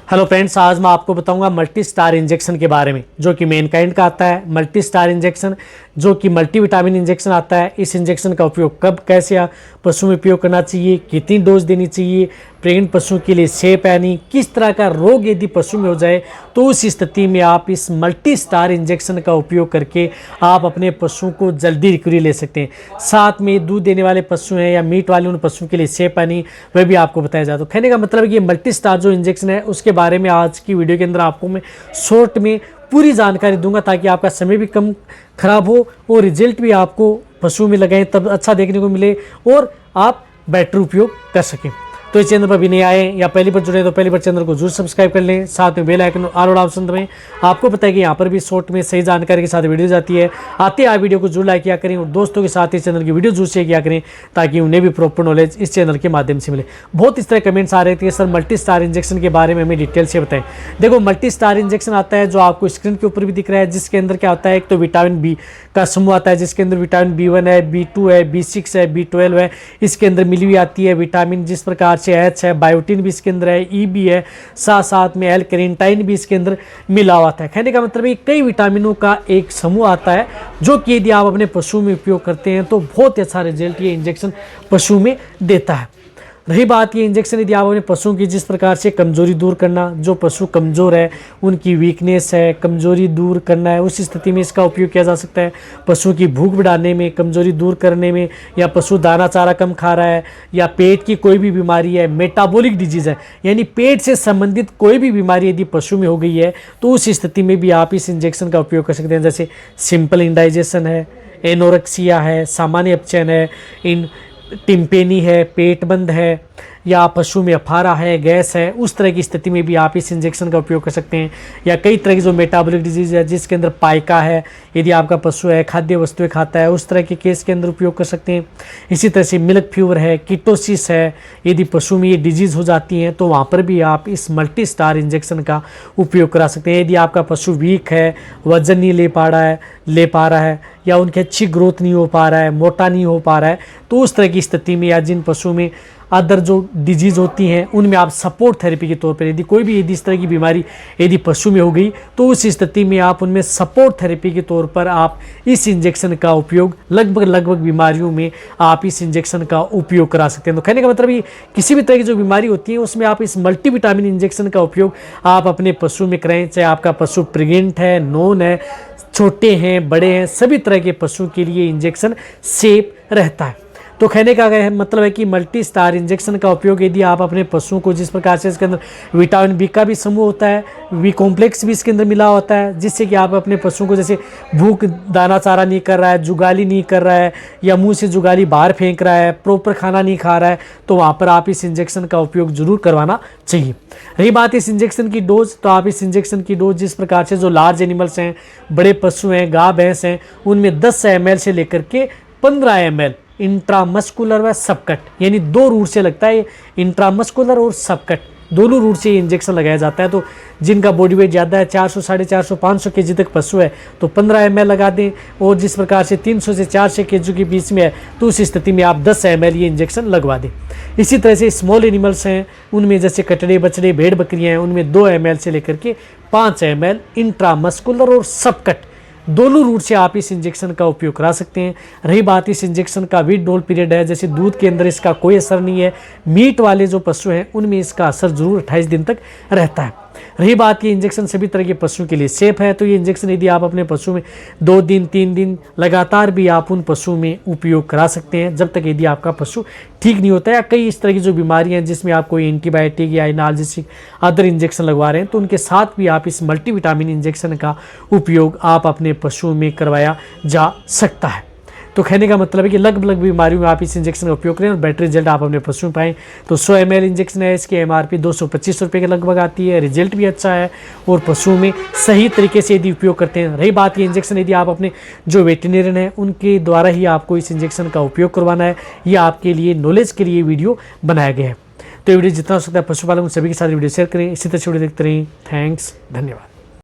Hello friends, आज मैं आपको बताऊंगा मल्टी स्टार इंजेक्शन के बारे में, जो कि मैनकाइंड का आता है। मल्टी स्टार इंजेक्शन जो कि मल्टीविटामिन इंजेक्शन आता है। इस इंजेक्शन का उपयोग कब, कैसे पशु में उपयोग करना चाहिए, कितनी डोज देनी चाहिए, प्रेग्नेंट पशु के लिए सेफ है नहीं, किस तरह का रोग यदि पशु में हो जाए तो उस स्थिति में आप इस मल्टी स्टार इंजेक्शन का उपयोग करके आप अपने पशु को जल्दी रिकवरी ले सकते हैं। साथ में दूध देने वाले पशु हैं या मीट वाले उन पशुओं के लिए सेफ है नहीं, वह भी आपको बताया जाता है। कहने का मतलब है कि ये मल्टी स्टार जो इंजेक्शन है उसके बारे में आज की वीडियो के अंदर आपको मैं शॉर्ट में पूरी जानकारी दूंगा, ताकि आपका समय भी कम खराब हो और रिजल्ट भी आपको पशु में लगाएं तब अच्छा देखने को मिले और आप बेटर उपयोग कर सकें। तो इस चैनल पर भी नहीं आए या पहली बार जुड़े तो पहली बार चैनल को जरूर सब्सक्राइब कर लें, साथ में बेल आइकन ऑल ऑप्शन दबाएं। आपको पता है कि यहाँ पर भी शॉर्ट में सही जानकारी के साथ वीडियो जाती है। आते आप वीडियो को जरूर लाइक किया करें और दोस्तों के साथ इस चैनल की वीडियो जरूर शेयर किया करें, ताकि उन्हें भी प्रॉपर नॉलेज इस चैनल के माध्यम से मिले। बहुत इस तरह कमेंट्स आ रहे थे सर मल्टी स्टार इंजेक्शन के बारे में हमें डिटेल से बताएं। देखो, मल्टी स्टार इंजेक्शन आता है जो आपको स्क्रीन के ऊपर भी दिख रहा है, जिसके अंदर क्या होता है, एक तो विटामिन बी का समूह आता है, जिसके अंदर विटामिन B1 है, B2 है, B6 है, B12 है, इसके अंदर मिली हुई आती है। विटामिन जिस प्रकार से H है, बायोटिन भी इसके अंदर है, ई भी है, साथ साथ में एल कैरेंटाइन भी इसके अंदर मिला हुआ है। कहने का मतलब है कई विटामिनों का एक समूह आता है, जो कि यदि आप अपने पशु में उपयोग करते हैं तो बहुत अच्छा रिजल्ट ये इंजेक्शन पशु में देता है। रही बात ये इंजेक्शन यदि आप अपने पशुओं की जिस प्रकार से कमजोरी दूर करना, जो पशु कमज़ोर है उनकी वीकनेस है, कमजोरी दूर करना है, उस स्थिति में इसका उपयोग किया जा सकता है। पशु की भूख बढ़ाने में, कमजोरी दूर करने में, या पशु दाना चारा कम खा रहा है, या पेट की कोई भी बीमारी है, मेटाबॉलिक डिजीज़ है, यानी पेट से संबंधित कोई भी बीमारी यदि पशु में हो गई है तो उस स्थिति में भी आप इस इंजेक्शन का उपयोग कर सकते हैं। जैसे सिंपल इंडाइजेशन है, एनोरेक्सिया है, सामान्य अपचयन है, इन टिम्पेनी है, पेट बंद है, या पशु में अफारा है, गैस है, उस तरह की स्थिति में भी आप इस इंजेक्शन का उपयोग कर सकते हैं। या कई तरह की जो मेटाबॉलिक डिजीज़ है जिसके अंदर पाइका है, यदि आपका पशु है खाद्य वस्तुएं खाता है, उस तरह के केस के अंदर उपयोग कर सकते हैं। इसी तरह से मिल्क फीवर है, कीटोसिस है, यदि पशु में ये डिजीज़ हो जाती हैं तो वहाँ पर भी आप इस मल्टी स्टार इंजेक्शन का उपयोग करा सकते हैं। यदि आपका पशु वीक है, वजन नहीं ले पा रहा है, या उनकी अच्छी ग्रोथ नहीं हो पा रहा है, मोटा नहीं हो पा रहा है, तो उस तरह की स्थिति में या जिन पशु में अदर जो डिजीज़ होती हैं उनमें आप सपोर्ट थेरेपी के तौर पर यदि इस तरह की बीमारी यदि पशु में हो गई तो उस स्थिति में आप उनमें सपोर्ट थेरेपी के तौर पर आप इस इंजेक्शन का उपयोग लगभग बीमारियों में आप इस इंजेक्शन का उपयोग करा सकते हैं। तो कहने का मतलब ये किसी भी तरह की जो बीमारी होती है उसमें आप इस मल्टीविटामिन इंजेक्शन का उपयोग आप अपने पशु में कराएं, चाहे आपका पशु प्रेग्नेंट है, नॉन है, छोटे हैं, बड़े हैं, सभी तरह के पशु के लिए इंजेक्शन सेफ रहता है। तो कहने का मतलब है कि मल्टी स्टार इंजेक्शन का उपयोग यदि आप अपने पशुओं को जिस प्रकार से इसके अंदर विटामिन बी का भी समूह होता है, बी कॉम्प्लेक्स भी इसके अंदर मिला होता है, जिससे कि आप अपने पशुओं को जैसे भूख दाना चारा नहीं कर रहा है, जुगाली नहीं कर रहा है, या मुंह से जुगाली बाहर फेंक रहा है, प्रॉपर खाना नहीं खा रहा है, तो वहाँ पर आप इस इंजेक्शन का उपयोग जरूर करवाना चाहिए। रही बात इस इंजेक्शन की डोज, तो आप इस इंजेक्शन की डोज जिस प्रकार से जो लार्ज एनिमल्स हैं, बड़े पशु हैं, गाय भैंस हैं, उनमें 10 ml से लेकर के 15 ml इंट्रामस्कुलर व सबकट, यानी 2 रूट से लगता है। इंट्रामस्कुलर और सबकट दोनों रूट से ये इंजेक्शन लगाया जाता है। तो जिनका बॉडी वेट ज़्यादा है, 400, 450, 500 kg तक पशु है, तो 15 ml लगा दें, और जिस प्रकार से 300 से 400 kg के बीच में है तो उस स्थिति में आप 10 ml ये इंजेक्शन लगवा दें। इसी तरह से स्मॉल एनिमल्स हैं, उनमें जैसे कटड़े, बछड़े, भेड़ बकरियाँ हैं, उनमें 2 ml से लेकर के 5 ml इंट्रामस्कुलर और सबकट दोनों रूट से आप इस इंजेक्शन का उपयोग करा सकते हैं। रही बात इस इंजेक्शन का विथड्रॉल पीरियड है, जैसे दूध के अंदर इसका कोई असर नहीं है, मीट वाले जो पशु हैं उनमें इसका असर जरूर 28 दिन तक रहता है। रही बात ये इंजेक्शन सभी तरह के पशु के लिए सेफ है, तो ये इंजेक्शन यदि आप अपने पशु में 2 दिन 3 दिन लगातार भी आप उन पशु में उपयोग करा सकते हैं, जब तक यदि आपका पशु ठीक नहीं होता है। या कई इस तरह की जो बीमारियां हैं जिसमें आप कोई एंटीबायोटिक या एनाल्जेसिक अदर इंजेक्शन लगवा रहे हैं, तो उनके साथ भी आप इस मल्टीविटामिन इंजेक्शन का उपयोग आप अपने पशुओं में करवाया जा सकता है। तो कहने का मतलब है कि लगभग बीमारियों में आप इस इंजेक्शन का उपयोग करें और बेटर रिजल्ट आप अपने पशु में पाएँ। तो 100 ml इंजेक्शन है, इसकी MRP 225 रुपये के लगभग आती है, रिजल्ट भी अच्छा है और पशु में सही तरीके से यदि उपयोग करते हैं। रही बात ये इंजेक्शन यदि आप अपने जो वेटरनरियन है उनके द्वारा ही आपको इस इंजेक्शन का उपयोग करवाना है, ये आपके लिए नॉलेज के लिए वीडियो बनाया गया है। तो ये वीडियो जितना हो सकता है पशुपालन सभी के साथ वीडियो शेयर करें, इसी तरह से वीडियो देखते रहें। थैंक्स, धन्यवाद।